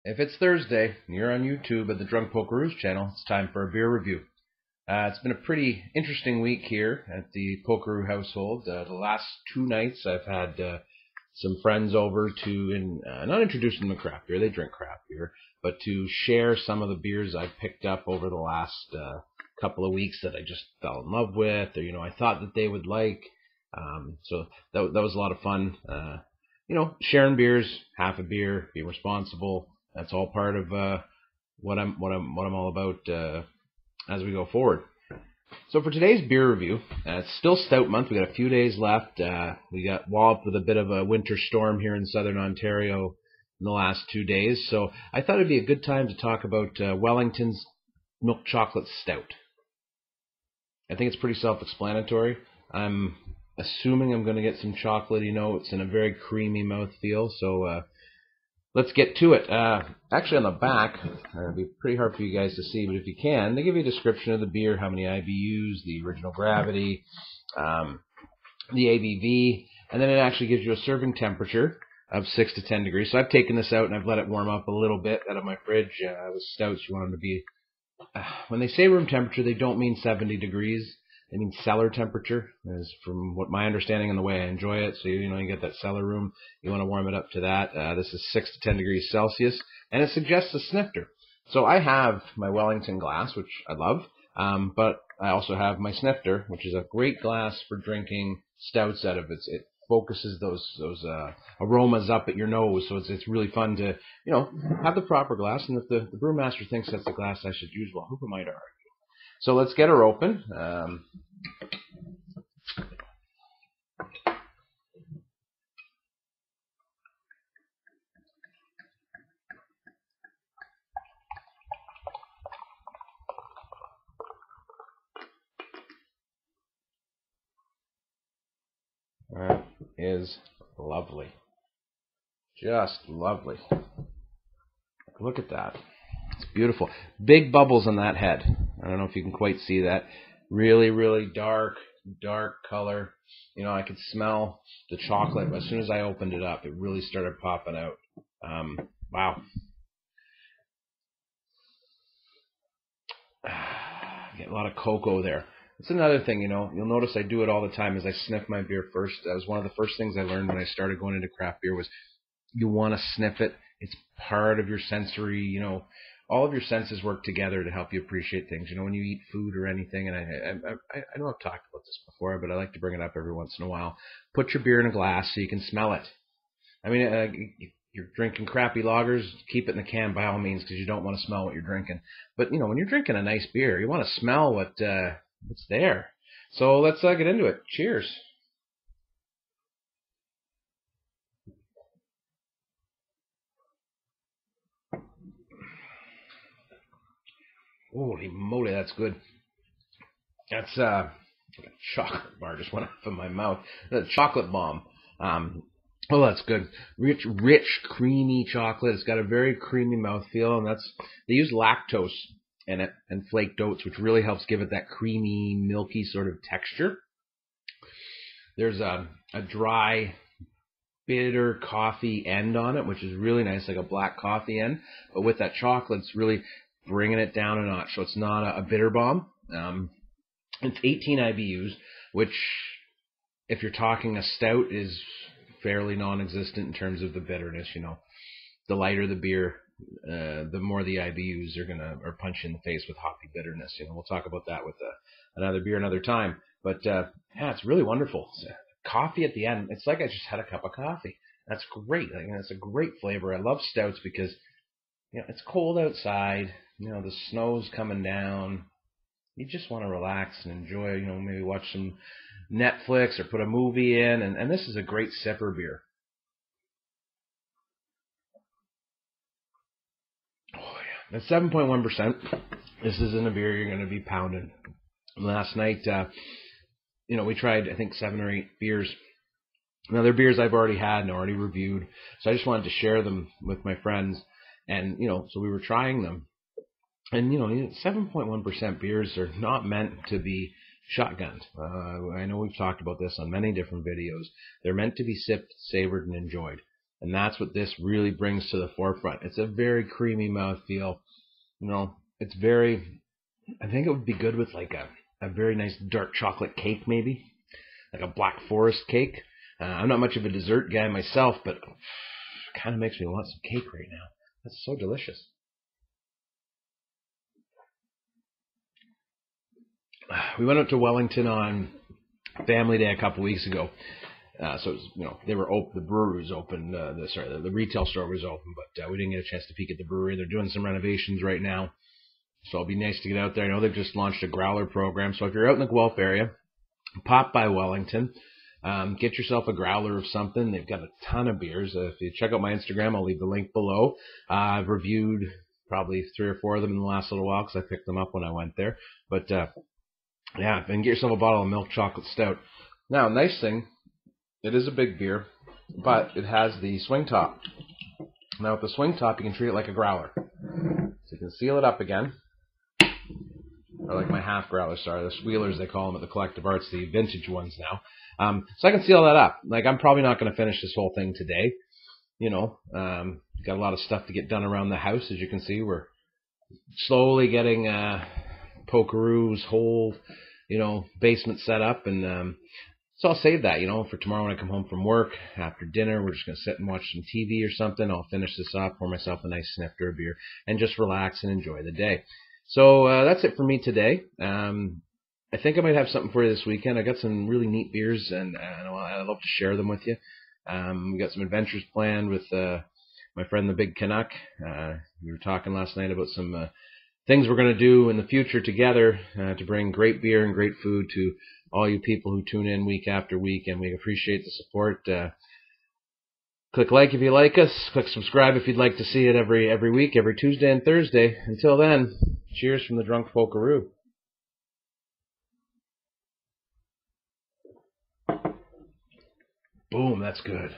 If it's Thursday and you're on YouTube at the Drunk Pokeroos channel, it's time for a beer review. It's been a pretty interesting week here at the Pokeroo household. The last two nights I've had some friends over to not introduce them to craft beer, they drink craft beer, but to share some of the beers I've picked up over the last couple of weeks that I just fell in love with, or I thought that they would like. So that was a lot of fun. Sharing beers, half a beer, be responsible. That's all part of what I'm all about as we go forward. So for today's beer review, it's still Stout month. We got a few days left. We got walloped with a bit of a winter storm here in southern Ontario in the last 2 days. So I thought it'd be a good time to talk about Wellington's milk chocolate stout. I think it's pretty self-explanatory. I'm assuming I'm going to get some chocolatey notes and a very creamy mouthfeel. So let's get to it. Actually, on the back, it'll be pretty hard for you guys to see, but if you can, they give you a description of the beer, how many IBUs, the original gravity, the ABV, and then it actually gives you a serving temperature of 6 to 10 degrees. So I've taken this out and I've let it warm up a little bit out of my fridge. With stouts, you want them to be, when they say room temperature, they don't mean 70 degrees. They mean cellar temperature, is from what my understanding and the way I enjoy it. So you get that cellar room. You want to warm it up to that. This is 6 to 10 degrees Celsius, and it suggests a snifter. So I have my Wellington glass, which I love, but I also have my snifter, which is a great glass for drinking stouts out of. It focuses those aromas up at your nose, so it's really fun to have the proper glass. And if the brewmaster thinks that's the glass I should use, well, who am I to argue? So let's get her open. That is lovely. Just lovely. Look at that. It's beautiful. Big bubbles on that head. I don't know if you can quite see that. Really, really dark color. I could smell the chocolate. As soon as I opened it up, it really started popping out. Wow. Get a lot of cocoa there. It's another thing, you'll notice I do it all the time is I sniff my beer first. That was one of the first things I learned when I started going into craft beer was you want to sniff it. It's part of your sensory, all of your senses work together to help you appreciate things. When you eat food or anything, and I know I've talked about this before, but I like to bring it up every once in a while. Put your beer in a glass so you can smell it. I mean, you're drinking crappy lagers, keep it in the can by all means because you don't want to smell what you're drinking. But, when you're drinking a nice beer, you want to smell what's there. So let's get into it. Cheers. Holy moly, that's good. That's a chocolate bar just went off in my mouth. The chocolate bomb. Oh, that's good. Rich, creamy chocolate. It's got a very creamy mouthfeel, and they use lactose in it and flaked oats, which really helps give it that creamy, milky sort of texture. There's a dry, bitter coffee end on it, which is really nice, like a black coffee end. But with that chocolate, it's really bringing it down a notch. So it's not a bitter bomb. It's 18 IBUs, which, if you're talking a stout, is fairly non-existent in terms of the bitterness. The lighter the beer, the more the IBUs are punch you in the face with hoppy bitterness. We'll talk about that with another beer another time. But yeah, it's really wonderful. Coffee at the end. It's like I just had a cup of coffee. That's great. It's a great flavor. I love stouts because it's cold outside. The snow's coming down. You just want to relax and enjoy. Maybe watch some Netflix or put a movie in, and this is a great sipper beer. Oh yeah, at 7.1%, this isn't a beer you're going to be pounding. Last night, we tried I think 7 or 8 beers. Now they're beers I've already had and already reviewed, so I just wanted to share them with my friends, and so we were trying them, and 7.1% beers are not meant to be shotgunned. I know we've talked about this on many different videos. They're meant to be sipped, savored, and enjoyed. And that's what this really brings to the forefront. It's a very creamy mouthfeel. It's very, I think it would be good with like a very nice dark chocolate cake, maybe like a Black Forest cake. I'm not much of a dessert guy myself, but it kind of makes me want some cake right now. That's so delicious. We went out to Wellington on Family Day a couple weeks ago. So it was, they were open. The brewery was open. The retail store was open, but we didn't get a chance to peek at the brewery. They're doing some renovations right now, so it'll be nice to get out there. I know they've just launched a growler program, so if you're out in the Guelph area, pop by Wellington. Get yourself a growler of something. They've got a ton of beers. If you check out my Instagram, I'll leave the link below. I've reviewed probably 3 or 4 of them in the last little while because I picked them up when I went there. But yeah, and get yourself a bottle of milk chocolate stout. Now, nice thing, it is a big beer, but it has the swing top. Now, with the swing top, you can treat it like a growler. So you can seal it up again. Or like my half growlers, the Wheelers, they call them at the Collective Arts, the vintage ones now. So I can seal that up. Like, I'm probably not going to finish this whole thing today. Got a lot of stuff to get done around the house. As you can see, we're slowly getting Pokeroo's whole, basement set up. And so I'll save that, for tomorrow when I come home from work. After dinner, we're just going to sit and watch some TV or something. I'll finish this off, pour myself a nice snifter of beer, and just relax and enjoy the day. So that's it for me today. I think I might have something for you this weekend. I got some really neat beers, and I'd love to share them with you. We got some adventures planned with my friend the Big Canuck. We were talking last night about some things we're going to do in the future together to bring great beer and great food to all you people who tune in week after week, and we appreciate the support. Click like if you like us. Click subscribe if you'd like to see it every week, every Tuesday and Thursday. Until then, cheers from the Drunk Pokeroo. Boom, that's good.